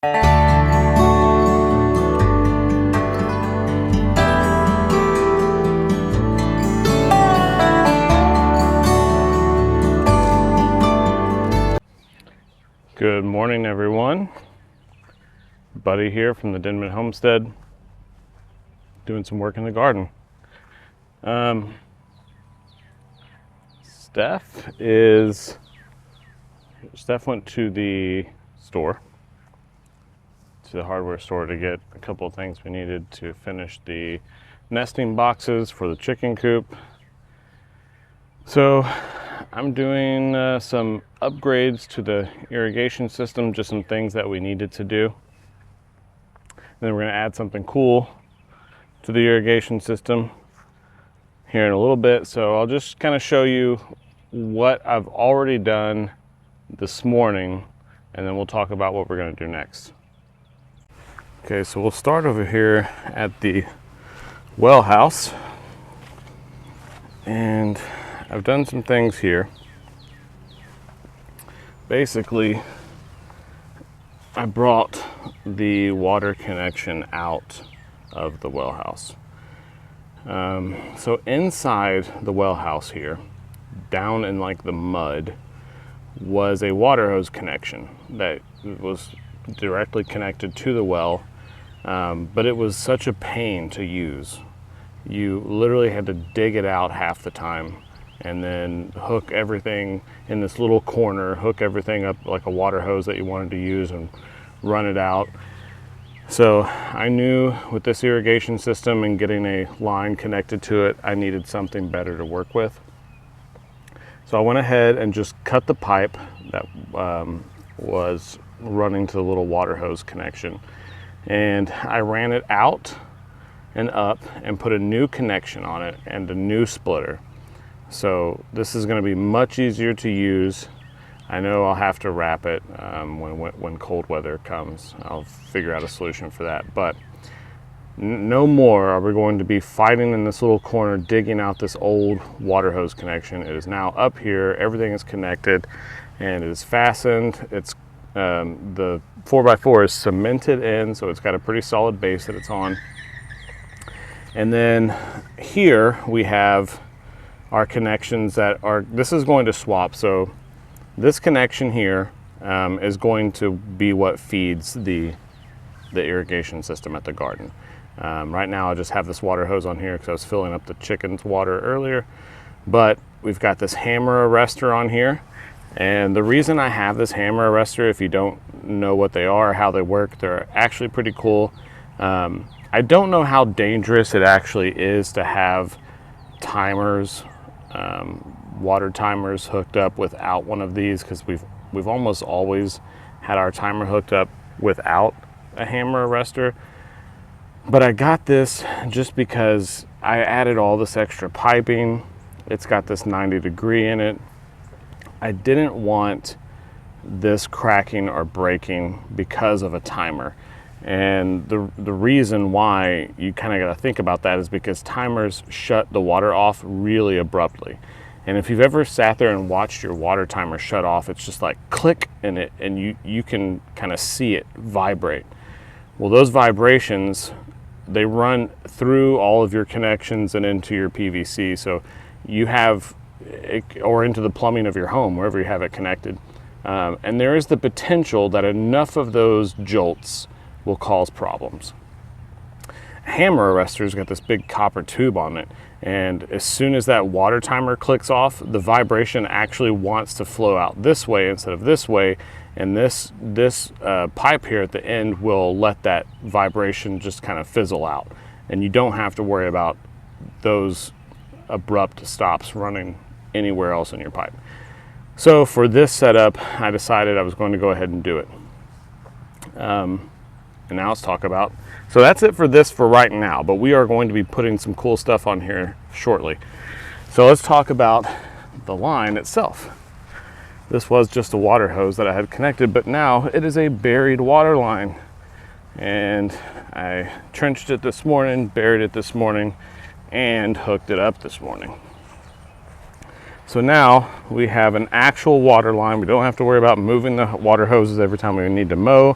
Good morning, everyone. Buddy here from the Denman Homestead, doing some work in the garden. Steph went to the store, to the hardware store, to get a couple of things we needed to finish the nesting boxes for the chicken coop. So I'm doing some upgrades to the irrigation system, just some things that we needed to do. And then we're going to add something cool to the irrigation system here in a little bit. So I'll just kind of show you what I've already done this morning, and then we'll talk about what we're going to do next. Okay, so we'll start over here at the well house, and I've done some things here. Basically, I brought the water connection out of the well house. So inside the well house here, down in like the mud, was a water hose connection that was directly connected to the well, but it was such a pain to use. You literally had to dig it out half the time and then hook everything in this little corner, hook everything up like a water hose that you wanted to use and run it out. So I knew with this irrigation system and getting a line connected to it, I needed something better to work with. So I went ahead and just cut the pipe that was running to the little water hose connection, and I ran it out and up and put a new connection on it and a new splitter. So this is going to be much easier to use. I know I'll have to wrap it when cold weather comes. I'll figure out a solution for that. But no more are we going to be fighting in this little corner, digging out this old water hose connection. It is now up here. Everything is connected and it is fastened. It's the 4x4 is cemented in, so it's got a pretty solid base that it's on. And then here we have our connections that are, this is going to swap. So this connection here is going to be what feeds the irrigation system at the garden. Right now I just have this water hose on here because I was filling up the chicken's water earlier, but we've got this hammer arrestor on here. And the reason I have this hammer arrestor, if you don't know what they are or how they work, they're actually pretty cool. I don't know how dangerous it actually is to have timers, water timers hooked up without one of these, because we've almost always had our timer hooked up without a hammer arrestor. But I got this just because I added all this extra piping. It's got this 90-degree in it. I didn't want this cracking or breaking because of a timer. And the reason why you kind of got to think about that is because timers shut the water off really abruptly. And if you've ever sat there and watched your water timer shut off, it's just like click in it, and you can kind of see it vibrate. Well, those vibrations, they run through all of your connections and into your PVC. So you have, or into the plumbing of your home, wherever you have it connected. And there is the potential that enough of those jolts will cause problems. A hammer arrestor's got this big copper tube on it, and as soon as that water timer clicks off, the vibration actually wants to flow out this way instead of this way, and this pipe here at the end will let that vibration just kind of fizzle out, and you don't have to worry about those abrupt stops running anywhere else in your pipe. So for this setup, I decided I was going to go ahead and do it. And now let's talk about, so that's it for this for right now, but we are going to be putting some cool stuff on here shortly. So let's talk about the line itself. This was just a water hose that I had connected, but now it is a buried water line. And I trenched it this morning, buried it this morning, and hooked it up this morning. So now we have an actual water line. We don't have to worry about moving the water hoses every time we need to mow.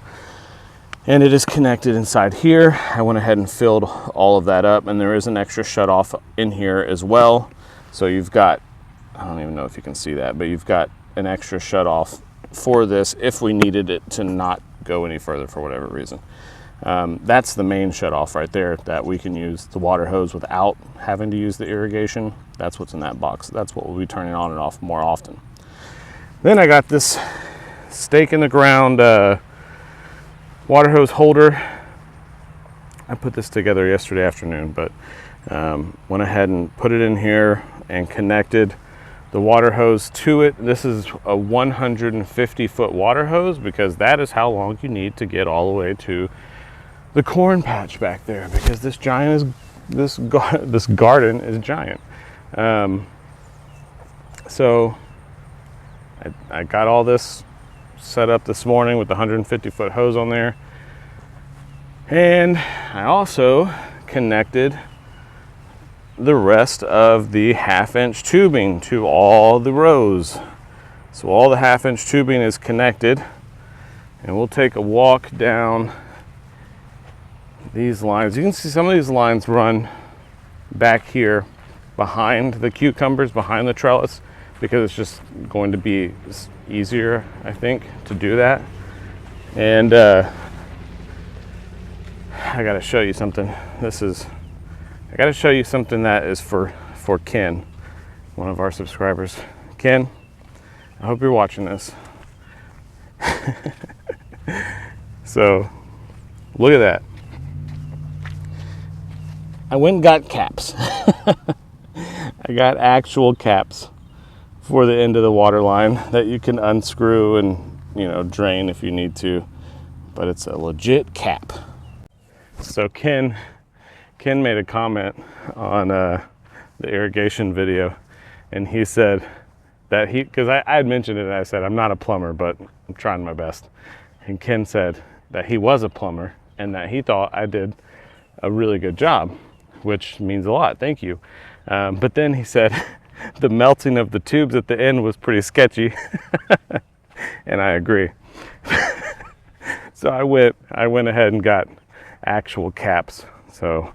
And it is connected inside here. I went ahead and filled all of that up, and there is an extra shutoff in here as well. So you've got, I don't even know if you can see that, but you've got an extra shutoff for this if we needed it to not go any further for whatever reason. That's the main shutoff right there that we can use the water hose without having to use the irrigation. That's what's in that box. That's what we'll be turning on and off more often. Then I got this stake in the ground water hose holder. I put this together yesterday afternoon, but went ahead and put it in here and connected the water hose to it. This is a 150-foot water hose because that is how long you need to get all the way to the corn patch back there, because this garden is giant. So I got all this set up this morning with the 150-foot hose on there, and I also connected the rest of the 1/2-inch tubing to all the rows. So all the 1/2-inch tubing is connected, and we'll take a walk down these lines. You can see some of these lines run back here behind the cucumbers, behind the trellis, because it's just going to be easier, I think, to do that. And I gotta show you something. I gotta show you something that is for Ken, one of our subscribers. Ken, I hope you're watching this. So, look at that. I went and got caps. I got actual caps for the end of the water line that you can unscrew and, you know, drain if you need to, but it's a legit cap. So Ken made a comment on the irrigation video, and he said that because I had mentioned it, and I said I'm not a plumber, but I'm trying my best. And Ken said that he was a plumber and that he thought I did a really good job, which means a lot. Thank you. But then he said the melting of the tubes at the end was pretty sketchy, and I agree. So I went ahead and got actual caps. So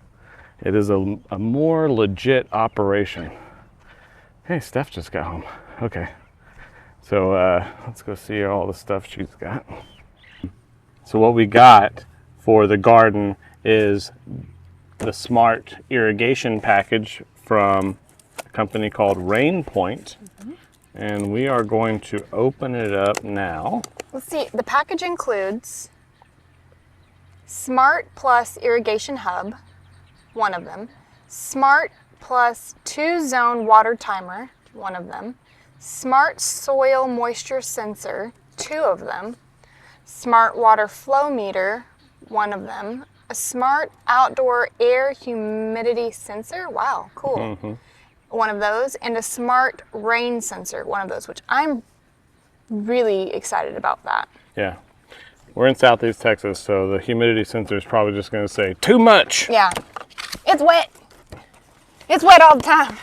it is a more legit operation. Hey, Steph just got home. Okay. So let's go see all the stuff she's got. So what we got for the garden is the smart irrigation package from a company called RainPoint. And we are going to open it up now. Let's see, the package includes Smart Plus Irrigation Hub, one of them. Smart Plus 2-zone water timer, one of them. Smart Soil Moisture Sensor, 2 of them. Smart Water Flow Meter, one of them. A Smart Outdoor Air Humidity Sensor, wow, cool. One of those, and a Smart Rain Sensor, one of those, which I'm really excited about that. Yeah. We're in Southeast Texas, so the humidity sensor is probably just going to say, too much. Yeah. It's wet. It's wet all the time.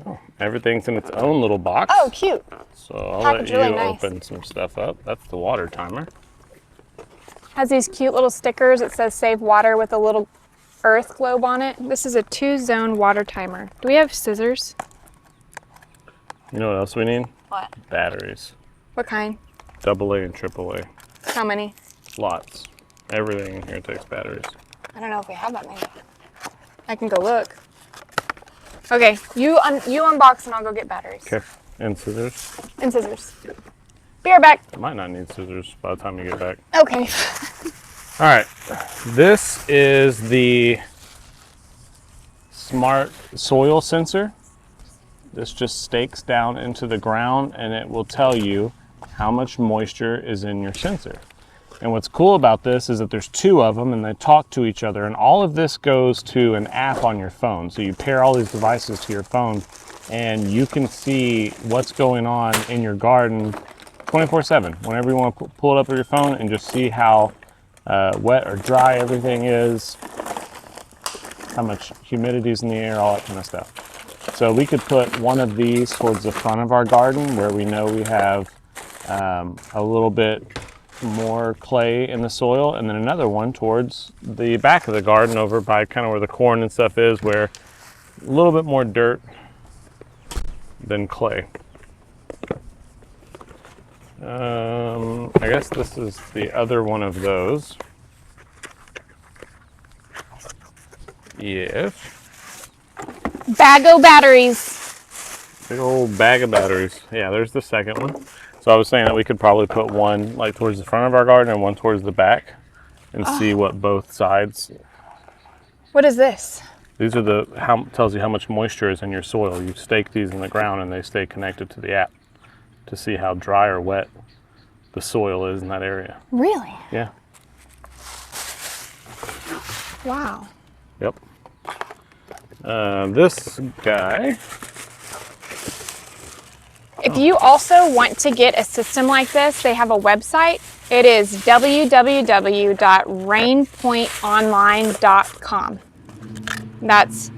Oh, everything's in its own little box. Oh, cute. So I'll Package let you really nice. open some stuff up. That's the water timer. Has these cute little stickers. It says save water with a little earth globe on it. This is a 2-zone water timer. Do we have scissors? You know what else we need? What? Batteries. What kind? AA and AAA. How many? Lots. Everything in here takes batteries. I don't know if we have that many. I can go look. Okay, you unbox and I'll go get batteries. Okay. And scissors. And scissors. Be right back. I might not need scissors by the time you get back. Okay. All right. This is the smart soil sensor. This just stakes down into the ground and it will tell you how much moisture is in your sensor. And what's cool about this is that there's 2 of them and they talk to each other, and all of this goes to an app on your phone. So you pair all these devices to your phone and you can see what's going on in your garden 24/7. Whenever you want to pull it up with your phone and just see how wet or dry everything is, how much humidity is in the air, all that kind of stuff. So we could put one of these towards the front of our garden where we know we have a little bit more clay in the soil, and then another one towards the back of the garden over by kind of where the corn and stuff is, where a little bit more dirt than clay. I guess this is the other one of those. Yes. Bag o' batteries. Big old bag of batteries. Yeah, there's the second one. So I was saying that we could probably put one like towards the front of our garden and one towards the back and see what both sides. What is this? These are tells you how much moisture is in your soil. You stake these in the ground and they stay connected to the app to see how dry or wet the soil is in that area. Really? Yeah. Wow. Yep. This guy. If you also want to get a system like this, they have a website. It is www.rainpointonline.com. That's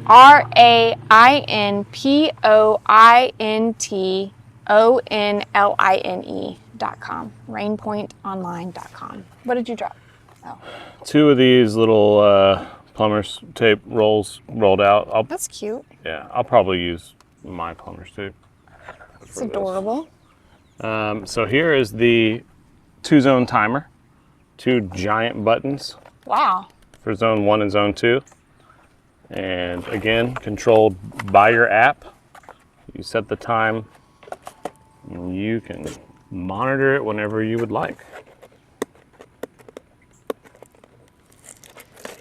RainPointonline.com. Rainpointonline.com. What did you drop? Oh. 2 of these little plumber's tape rolls rolled out. That's cute. Yeah, I'll probably use my plumber's tape. It's adorable. So here is the 2-zone timer. 2 giant buttons. Wow. For zone 1 and zone 2. And again, controlled by your app. You set the time and you can monitor it whenever you would like.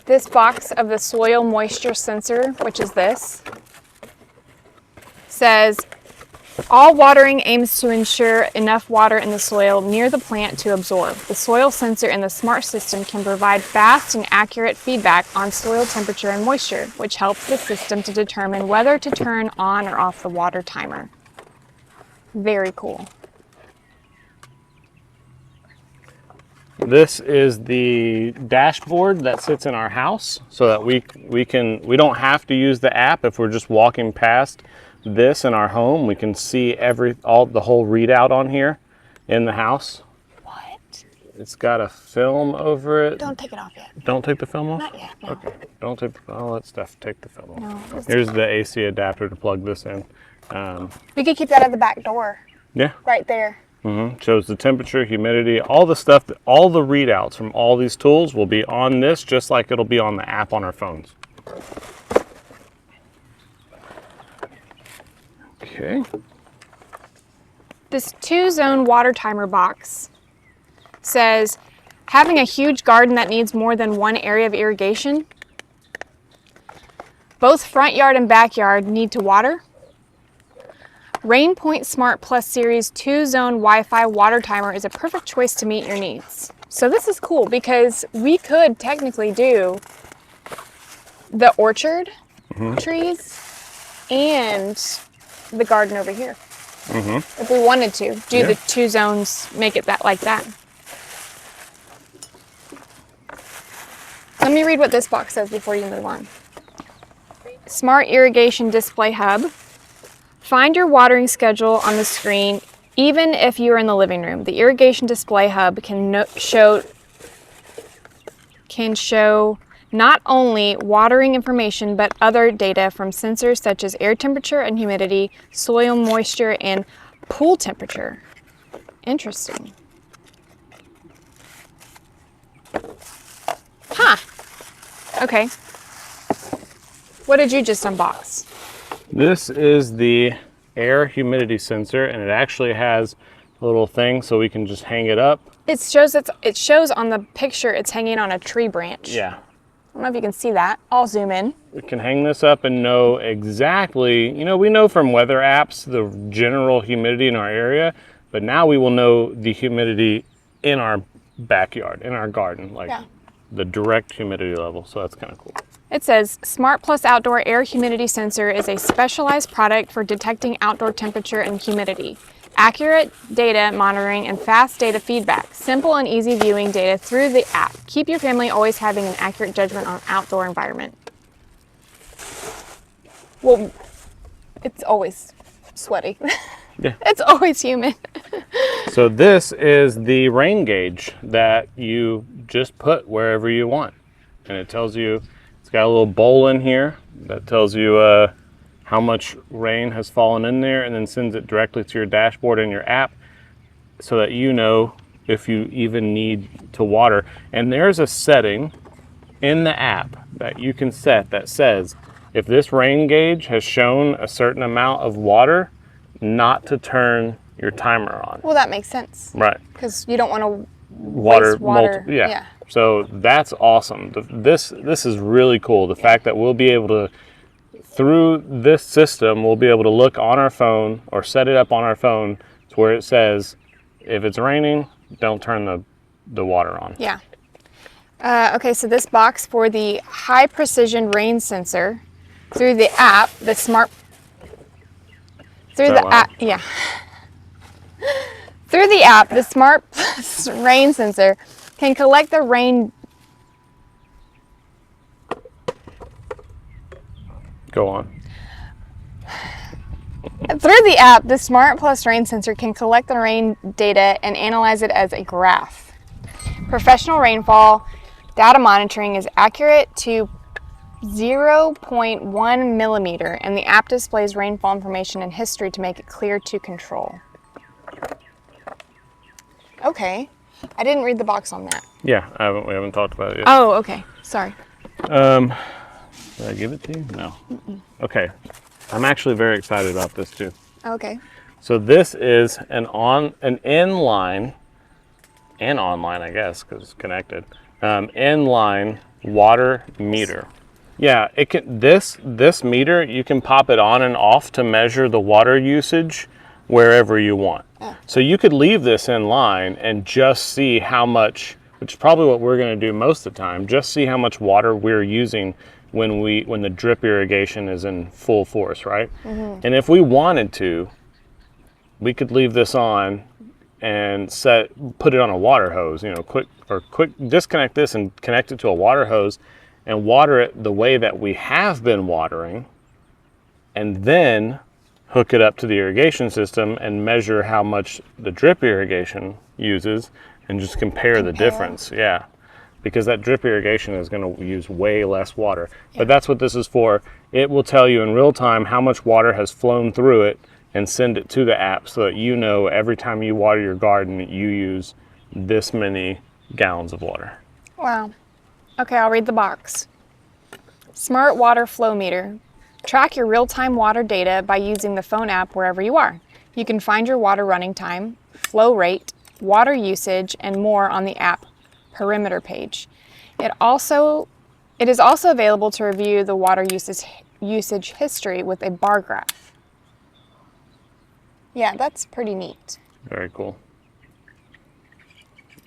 This box of the soil moisture sensor, which is this, says all watering aims to ensure enough water in the soil near the plant to absorb. The soil sensor in the smart system can provide fast and accurate feedback on soil temperature and moisture, which helps the system to determine whether to turn on or off the water timer. Very cool. This is the dashboard that sits in our house so that we don't have to use the app if we're just walking past this in our home. We can see the whole readout on here in the house. What? It's got a film over it. Don't take it off yet. Don't take the film off? Not yet, no. Okay. Don't take I'll let Steph take the film off. No, Here's the AC adapter to plug this in. We could keep that at the back door. Yeah. Right there. Shows the temperature, humidity, all the stuff, all the readouts from all these tools will be on this, just like it'll be on the app on our phones. Okay. This 2-zone water timer box says, having a huge garden that needs more than one area of irrigation? Both front yard and backyard need to water? RainPoint Smart Plus Series 2-zone Wi-Fi water timer is a perfect choice to meet your needs. So this is cool because we could technically do the orchard trees and the garden over here. If we wanted to do the 2 zones, make it like that. Let me read what this box says before you move on. Smart Irrigation Display Hub. Find your watering schedule on the screen, even if you are in the living room. The Irrigation Display Hub can show not only watering information, but other data from sensors such as air temperature and humidity, soil moisture, and pool temperature. Interesting. Huh. Okay. What did you just unbox? This is the air humidity sensor, and it actually has a little thing so we can just hang it up. It shows on the picture it's hanging on a tree branch. Yeah. I don't know if you can see that. I'll zoom in. We can hang this up and know exactly, we know from weather apps the general humidity in our area, but now we will know the humidity in our backyard, in our garden, the direct humidity level. So that's kind of cool. It says, Smart Plus Outdoor Air Humidity Sensor is a specialized product for detecting outdoor temperature and humidity. Accurate data monitoring and fast data feedback. Simple and easy viewing data through the app. Keep your family always having an accurate judgment on outdoor environment. Well, it's always sweaty. Yeah. It's always humid. So this is the rain gauge that you just put wherever you want. And it tells you, it's got a little bowl in here that tells you how much rain has fallen in there, and then sends it directly to your dashboard in your app so that you know if you even need to water. And there's a setting in the app that you can set that says if this rain gauge has shown a certain amount of water, not to turn your timer on. Well, that makes sense. Right. Because you don't want to Water. Yeah. So that's awesome. This is really cool. The fact that we'll be able to, through this system, we'll be able to look on our phone or set it up on our phone to where it says, if it's raining, don't turn the water on. Yeah. Okay, so this box for the high precision rain sensor through the app, the smart, through the app, yeah. Through the app, the Smart Plus rain sensor can collect the rain. Go on. Through the app, the Smart Plus rain sensor can collect the rain data and analyze it as a graph. Professional rainfall data monitoring is accurate to 0.1 millimeter, and the app displays rainfall information and history to make it clear to control. Okay, I didn't read the box on that. Yeah, we haven't talked about it yet. Oh, okay, sorry. Did I give it to you? No. Okay, I'm actually very excited about this too. Okay. So this is an inline and online, I guess, because it's connected. Inline water meter. Yeah, it can. This meter, you can pop it on and off to measure the water usage wherever you want. So you could leave this in line and just see how much, which is probably what we're going to do most of the time, just see how much water we're using when the drip irrigation is in full force, right? Mm-hmm. And if we wanted to, we could leave this on and put it on a water hose, quick disconnect this and connect it to a water hose and water it the way that we have been watering, and then hook it up to the irrigation system and measure how much the drip irrigation uses and just compare the difference. Yeah, because that drip irrigation is going to use way less water. Yeah. But that's what this is for. It will tell you in real time how much water has flown through it and send it to the app so that you know every time you water your garden you use this many gallons of water. Wow. Okay, I'll read the box. Smart water flow meter. Track your real-time water data by using the phone app wherever you are. You can find your water running time, flow rate, water usage, and more on the app perimeter page. It is also available to review the water usage history with a bar graph. Yeah, that's pretty neat. Very cool.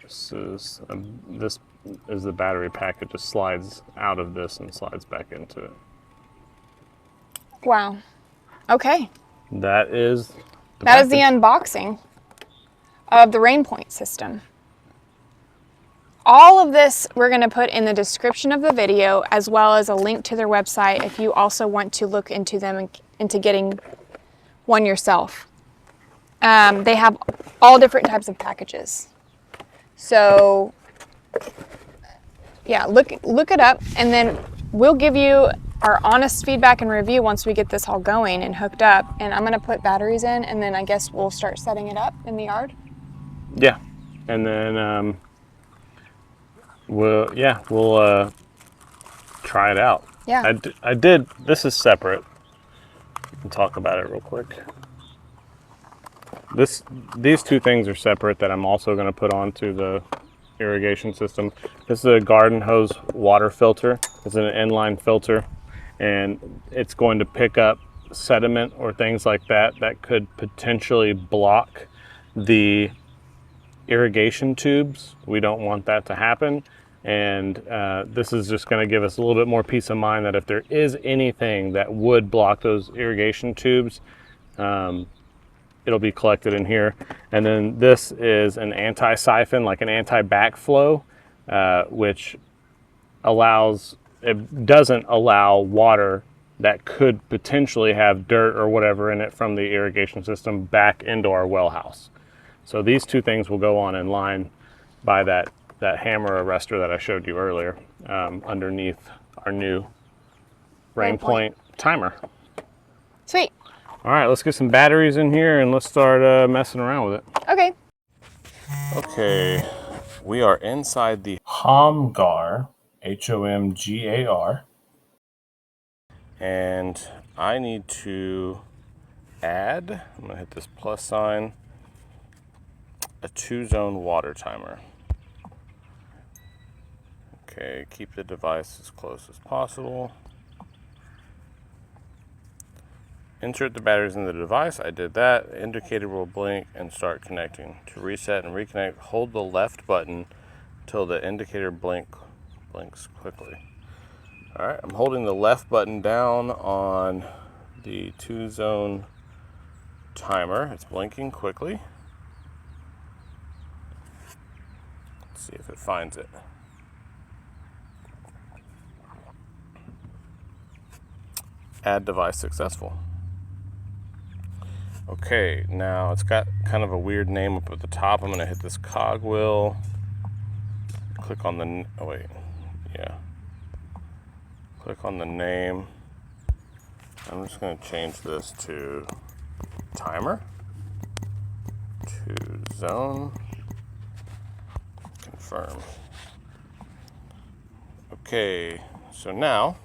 This is the battery pack. It just slides out of this and slides back into it. Wow. Okay. That is the unboxing of the RainPoint system. All of this we're going to put in the description of the video, as well as a link to their website if you also want to look into them and into getting one yourself. They have all different types of packages. So yeah, look it up, and then we'll give you our honest feedback and review once we get this all going and hooked up. And I'm going to put batteries in, and then I guess we'll start setting it up in the yard. Yeah. And then we'll try it out. Yeah. I did. This is separate. We'll talk about it real quick. These two things are separate that I'm also going to put onto the irrigation system. This is a garden hose water filter. It's an inline filter, and it's going to pick up sediment or things like that that could potentially block the irrigation tubes. We don't want that to happen, and this is just going to give us a little bit more peace of mind that if there is anything that would block those irrigation tubes, it'll be collected in here. And then this is an anti-siphon, like an anti-backflow, which doesn't allow water that could potentially have dirt or whatever in it from the irrigation system back into our well house. So these two things will go on in line by that hammer arrestor that I showed you earlier, underneath our new RainPoint timer. Sweet. All right, let's get some batteries in here and let's start messing around with it. Okay. Okay, we are inside the HOMGAR, HOMGAR, and I need to add, I'm gonna hit this plus sign, a 2-zone water timer. Okay, keep the device as close as possible. Insert the batteries in the device. I did that. The indicator will blink and start connecting. To reset and reconnect, hold the left button till the indicator blinks quickly. All right, I'm holding the left button down on the 2-zone timer. It's blinking quickly. Let's see if it finds it. Add device successful. Okay, now it's got kind of a weird name up at the top. I'm gonna hit this cogwheel, click on the, oh wait, yeah. Click on the name. I'm just gonna change this to timer, 2-zone, confirm. Okay, so now,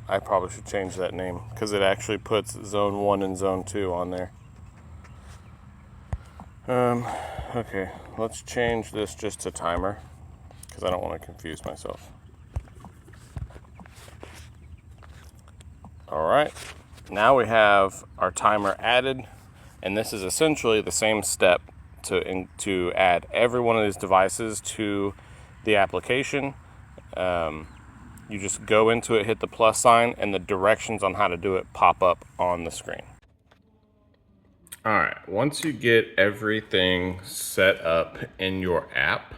I probably should change that name because it actually puts zone 1 and zone 2 on there. Okay, let's change this just to timer because I don't want to confuse myself. All right, now we have our timer added, and this is essentially the same step to add every one of these devices to the application. You just go into it, hit the plus sign, and the directions on how to do it pop up on the screen. All right, once you get everything set up in your app,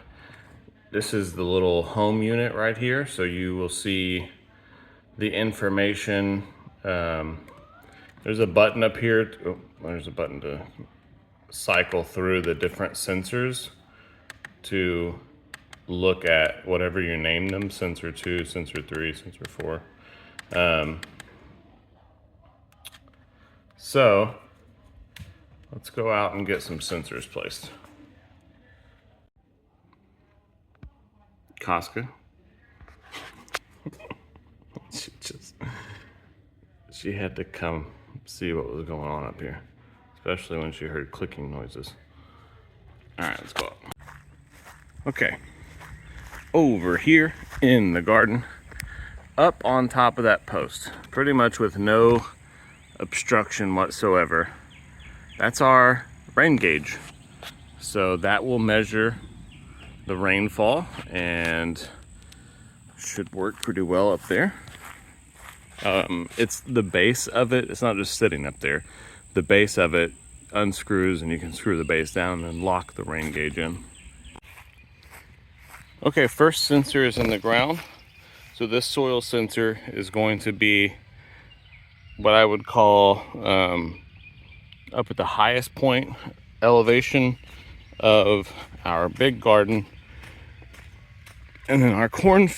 this is the little home unit right here. So you will see the information. There's a button up here. There's a button to cycle through the different sensors to look at whatever you name them, sensor 2, sensor 3, sensor 4. So let's go out and get some sensors placed. Casca. She had to come see what was going on up here, especially when she heard clicking noises. All right, let's go up. Okay. Over here in the garden, up on top of that post, pretty much with no obstruction whatsoever, that's our rain gauge. So that will measure the rainfall and should work pretty well up there. It's the base of it, it's not just sitting up there. The base of it unscrews and you can screw the base down and lock the rain gauge in. Okay, first sensor is in the ground. So this soil sensor is going to be what I would call up at the highest point elevation of our big garden. And then our corn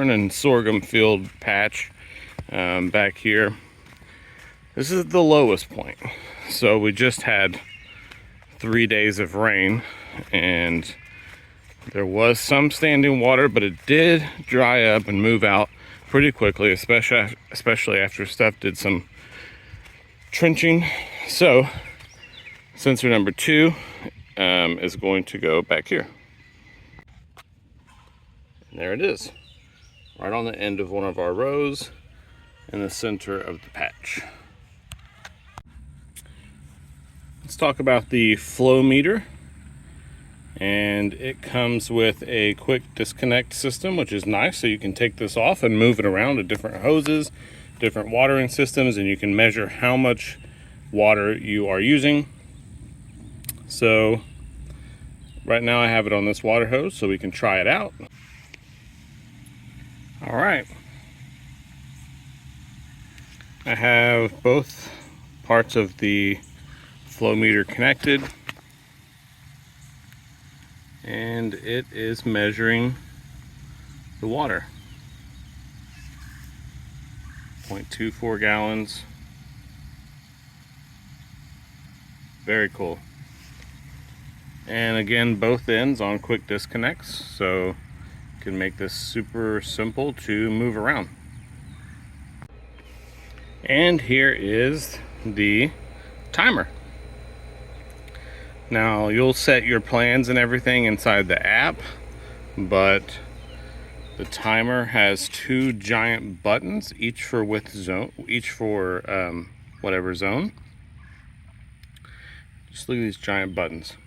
and sorghum field patch back here. This is the lowest point. So we just had 3 days of rain and there was some standing water, but it did dry up and move out pretty quickly, especially after stuff did some trenching. So sensor number 2 is going to go back here. And there it is, right on the end of one of our rows in the center of the patch. Let's talk about the flow meter. And it comes with a quick disconnect system, which is nice. So you can take this off and move it around to different hoses, different watering systems, and you can measure how much water you are using. So right now I have it on this water hose so we can try it out. All right. I have both parts of the flow meter connected, and it is measuring the water. 0.24 gallons. Very cool. And again, both ends on quick disconnects, so you can make this super simple to move around. And here is the timer. Now you'll set your plans and everything inside the app, but the timer has two giant buttons, each for whatever zone. Just look at these giant buttons.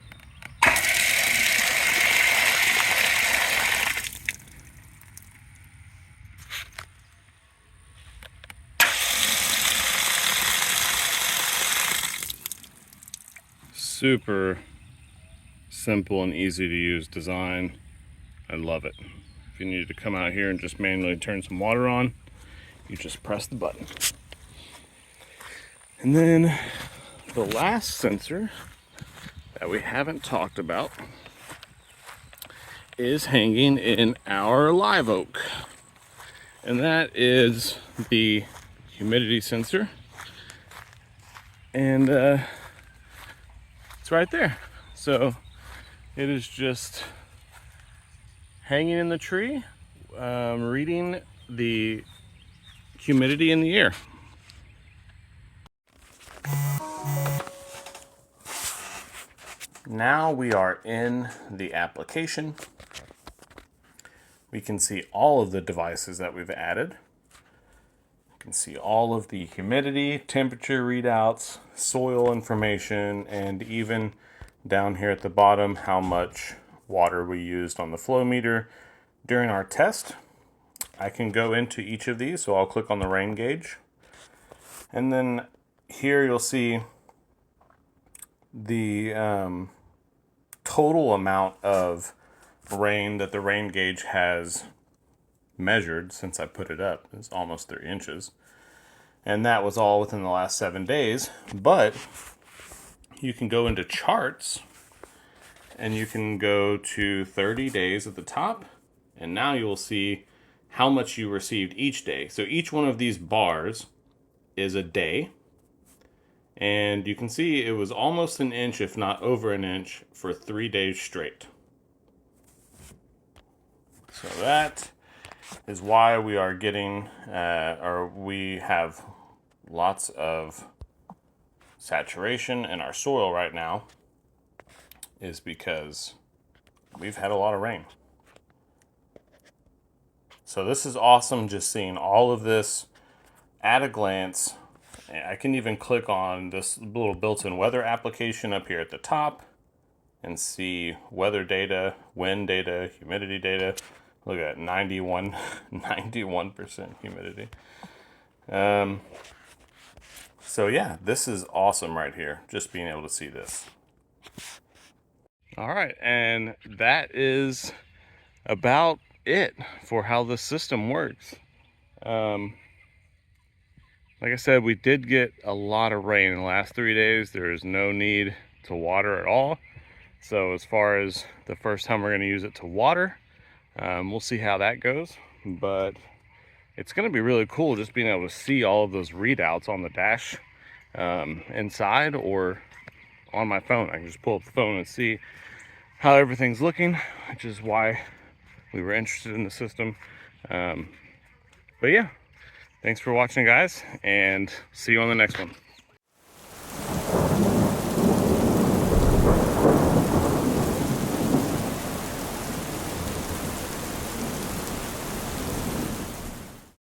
Super simple and easy to use design. I love it. If you needed to come out here and just manually turn some water on, you just press the button. And then the last sensor that we haven't talked about is hanging in our live oak. And that is the humidity sensor. And it's right there. So it is just hanging in the tree, reading the humidity in the air. Now we are in the application. We can see all of the devices that we've added. You can see all of the humidity, temperature readouts, soil information, and even down here at the bottom, how much water we used on the flow meter during our test. I can go into each of these, so I'll click on the rain gauge. And then here you'll see the total amount of rain that the rain gauge has measured since I put it up. It's almost 3 inches. And that was all within the last 7 days. But you can go into charts and you can go to 30 days at the top. And now you'll see how much you received each day. So each one of these bars is a day. And you can see it was almost an inch, if not over an inch, for 3 days straight. So that is why we are getting, we have lots of saturation in our soil right now, is because we've had a lot of rain. So this is awesome, just seeing all of this at a glance. I can even click on this little built-in weather application up here at the top and see weather data, wind data, humidity data. Look at that, 91% humidity. So yeah, this is awesome right here, just being able to see this. All right, and that is about it for how the system works. Like I said, we did get a lot of rain in the last 3 days. There is no need to water at all. So as far as the first time we're going to use it to water, we'll see how that goes. But it's going to be really cool just being able to see all of those readouts on the dash inside or on my phone. I can just pull up the phone and see how everything's looking, which is why we were interested in the system. But yeah. Thanks for watching, guys, and see you on the next one.